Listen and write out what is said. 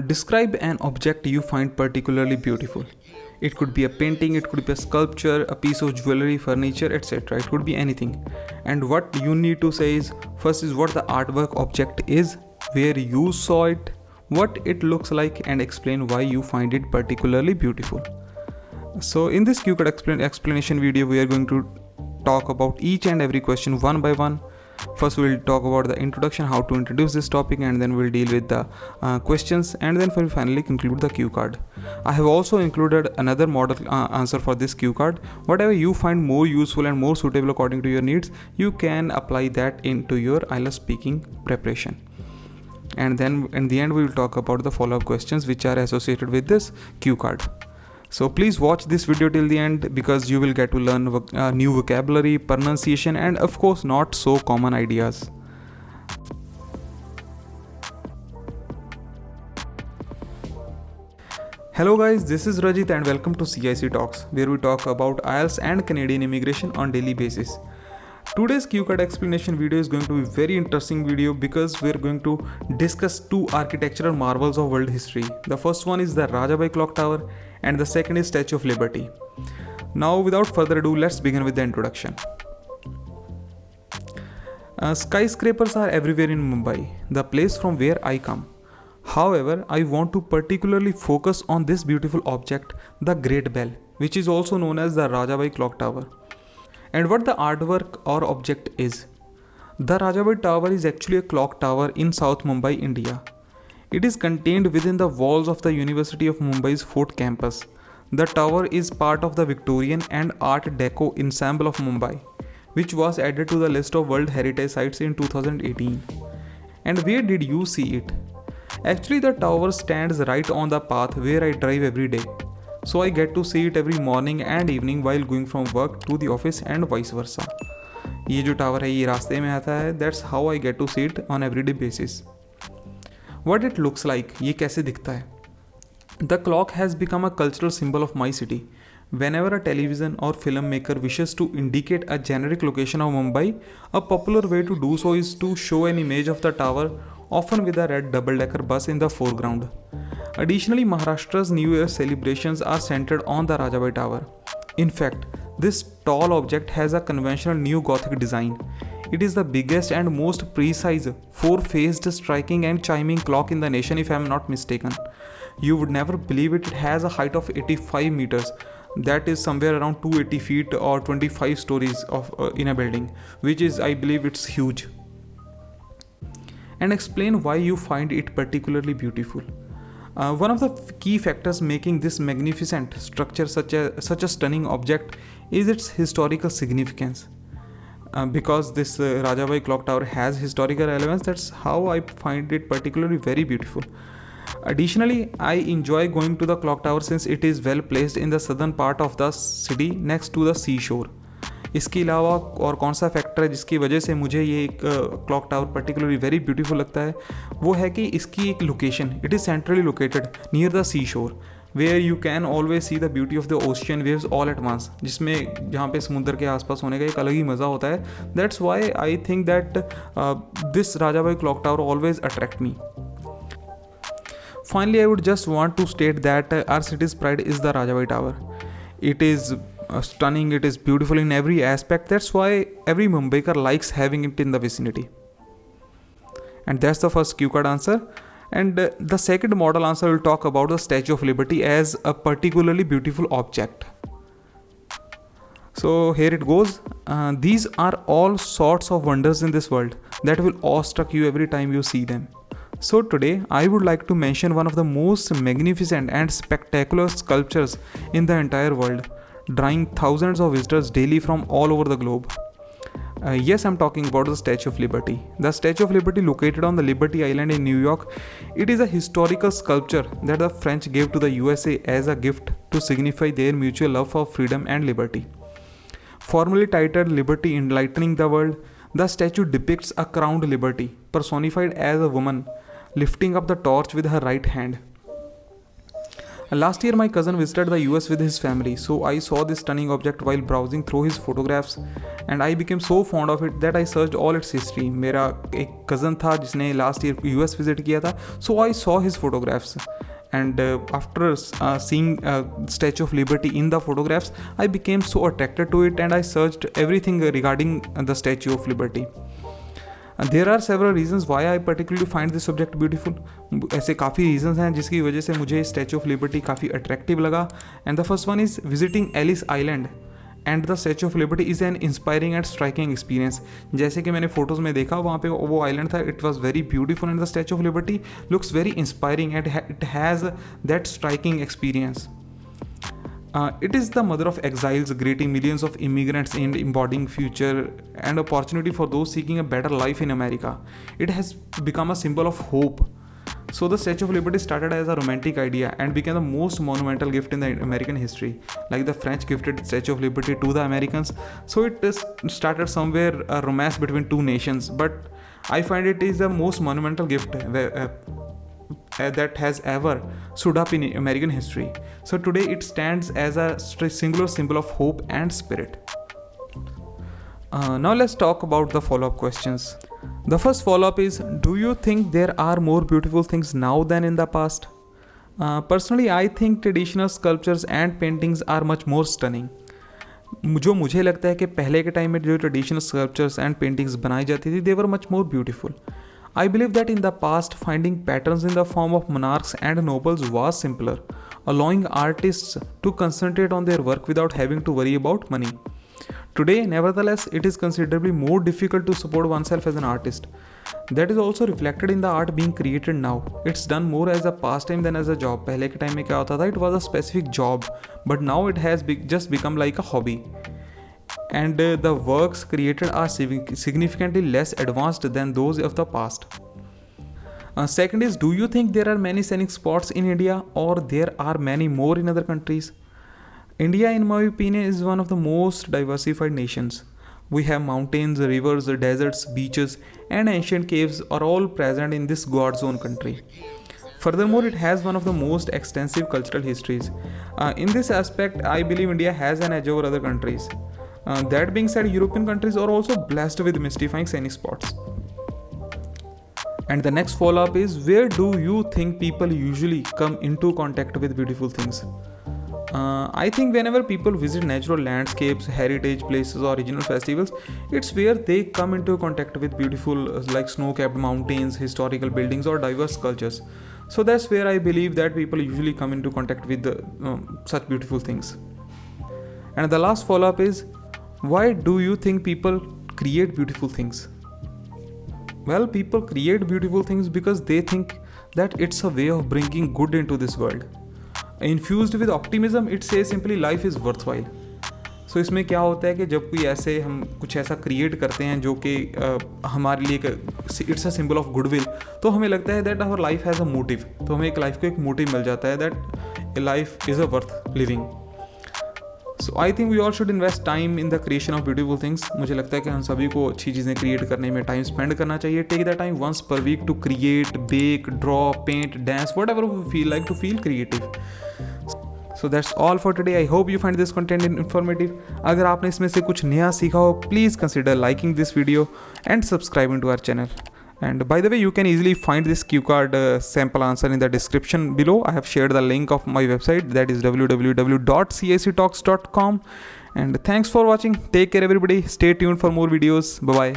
Describe an object you find particularly beautiful. It could be a painting, it could be a sculpture, a piece of jewelry, furniture, etc. It could be anything. And what you need to say is, first is what the artwork object is, where you saw it, what it looks like, and explain why you find it particularly beautiful. So in this Q card explanation video, we are going to talk about each and every question one by one. First we'll talk about the introduction, how to introduce this topic, and then we'll deal with the questions, and then we'll finally conclude the cue card. I have also included another model answer for this cue card. Whatever you find more useful and more suitable according to your needs, you can apply that into your IELTS speaking preparation. And then in the end we will talk about the follow-up questions which are associated with this cue card. So please watch this video till the end, because you will get to learn new vocabulary, pronunciation, and of course not so common ideas. Hello guys, this is Rajit and welcome to CIC Talks, where we talk about IELTS and Canadian immigration on daily basis. Today's Q card explanation video is going to be a very interesting video because we're going to discuss two architectural marvels of world history. The first one is the Rajabai Clock Tower and the second is Statue of Liberty. Now without further ado, let's begin with the introduction. Skyscrapers are everywhere in Mumbai, the place from where I come. However, I want to particularly focus on this beautiful object, the Great Bell, which is also known as the Rajabai Clock Tower. And what the artwork or object is. The Rajabai Tower is actually a clock tower in South Mumbai, India. It is contained within the walls of the University of Mumbai's Fort campus. The tower is part of the Victorian and Art Deco ensemble of Mumbai, which was added to the list of World Heritage Sites in 2018. And where did you see it? Actually, the tower stands right on the path where I drive every day. So I get to see it every morning and evening while going from work to the office and vice versa. ये जो tower है ये रास्ते में आता है. That's how I get to see it on everyday basis. What it looks like, ये कैसे दिखता है? The clock has become a cultural symbol of my city. Whenever a television or filmmaker wishes to indicate a generic location of Mumbai, a popular way to do so is to show an image of the tower, often with a red double-decker bus in the foreground. Additionally, Maharashtra's New Year celebrations are centered on the Rajabai Tower. In fact, this tall object has a conventional neo-Gothic design. It is the biggest and most precise four-phased striking and chiming clock in the nation, if I am not mistaken. You would never believe it. It has a height of 85 meters. That is somewhere around 280 feet or 25 stories of in a building, which is, I believe, it's huge. And explain why you find it particularly beautiful. One of the key factors making this magnificent structure such a stunning object is its historical significance. Because this Rajabai Clock Tower has historical relevance, that's how I find it particularly very beautiful. Additionally, I enjoy going to the clock tower since it is well placed in the southern part of the city next to the seashore. इसके अलावा और कौन सा factor है जिसकी वजह से मुझे ये एक clock tower particularly very beautiful लगता है, वो है कि इसकी एक location, it is centrally located near the sea shore, where you can always see the beauty of the ocean waves all at once, जिसमें जहाँ पे समुद्र के आसपास होने का एक अलग ही मज़ा होता है. That's why I think that this Rajabai clock tower always attract me. Finally, I would just want to state that our city's pride is the Rajabai Tower. It is stunning, it is beautiful in every aspect. That's why every Mumbaikar likes having it in the vicinity. And that's the first cue card answer. And the second model answer will talk about the Statue of Liberty as a particularly beautiful object. So here it goes. These are all sorts of wonders in this world that will awestruck you every time you see them. So today I would like to mention one of the most magnificent and spectacular sculptures in the entire world, drawing thousands of visitors daily from all over the globe. Yes, I'm talking about the Statue of Liberty. The Statue of Liberty, located on the Liberty Island in New York, it is a historical sculpture that the French gave to the USA as a gift to signify their mutual love for freedom and liberty. Formally titled Liberty Enlightening the World, the statue depicts a crowned liberty, personified as a woman, lifting up the torch with her right hand. Last year, my cousin visited the US with his family, so I saw this stunning object while browsing through his photographs, and I became so fond of it that I searched all its history. मेरा एक cousin था जिसने last year US visit किया था, so I saw his photographs. And after seeing Statue of Liberty in the photographs, I became so attracted to it, and I searched everything regarding the Statue of Liberty. There are several reasons why I particularly find this subject beautiful. ऐसे काफ़ी reasons हैं जिसकी वजह से मुझे Statue of Liberty काफ़ी attractive लगा. And the first one is visiting Ellis Island and the Statue of Liberty is an inspiring and striking experience. जैसे कि मैंने फोटोज़ में देखा वहाँ पे वो आइलैंड था, it was very beautiful and the Statue of Liberty looks very inspiring and it has that striking experience. It is the mother of exiles, greeting millions of immigrants and embodying future and opportunity for those seeking a better life in America. It has become a symbol of hope. So the Statue of Liberty started as a romantic idea and became the most monumental gift in the American history. Like the French gifted Statue of Liberty to the Americans. So it is started somewhere a romance between two nations. But I find it is the most monumental gift that has ever stood up in American history. So today it stands as a singular symbol of hope and spirit. Now let's talk about the follow-up questions. The first follow-up is, do you think there are more beautiful things now than in the past? Personally, I think traditional sculptures and paintings are much more stunning. जो मुझे लगता है कि पहले के time में जो traditional sculptures and paintings बनाई जाती थी, they were much more beautiful. I believe that in the past, finding patterns in the form of monarchs and nobles was simpler, allowing artists to concentrate on their work without having to worry about money. Today, nevertheless, it is considerably more difficult to support oneself as an artist. That is also reflected in the art being created now. It's done more as a pastime than as a job. पहले के time में क्या होता था? It was a specific job, but now it has just become like a hobby. And the works created are significantly less advanced than those of the past. Second is, do you think there are many scenic spots in India or there are many more in other countries? India, in my opinion, is one of the most diversified nations. We have mountains, rivers, deserts, beaches, and ancient caves are all present in this God's own country. Furthermore, it has one of the most extensive cultural histories. In this aspect, I believe India has an edge over other countries. That being said, European countries are also blessed with mystifying scenic spots. And the next follow-up is, where do you think people usually come into contact with beautiful things? I think whenever people visit natural landscapes, heritage places or regional festivals, it's where they come into contact with beautiful like snow-capped mountains, historical buildings or diverse cultures. So that's where I believe that people usually come into contact with such beautiful things. And the last follow-up is, why do you think people create beautiful things? Well, people create beautiful things because they think that it's a way of bringing good into this world. Infused with optimism, it says simply life is worthwhile. So इसमें क्या होता है कि जब कोई ऐसे हम कुछ ऐसा क्रिएट करते हैं जो कि हमारे लिए it's a symbol of goodwill, तो हमें लगता है that our life has a motive. तो हमें एक लाइफ को एक मोटिव मिल जाता है that life is a worth living. So I think we all should invest time in the creation of beautiful things. मुझे लगता है कि हम सभी को अच्छी चीज़ें क्रिएट करने में टाइम स्पेंड करना चाहिए. Take the time once per week to create, bake, draw, paint, dance, whatever we feel like to feel creative. So that's all for today. I hope you find this content informative. अगर आपने इसमें से कुछ नया सीखा हो, please consider liking this video and subscribing to our channel. And by the way, you can easily find this cue card sample answer in the description below. I have shared the link of my website, that is www.cactalks.com. And thanks for watching. Take care everybody. Stay tuned for more videos. Bye bye.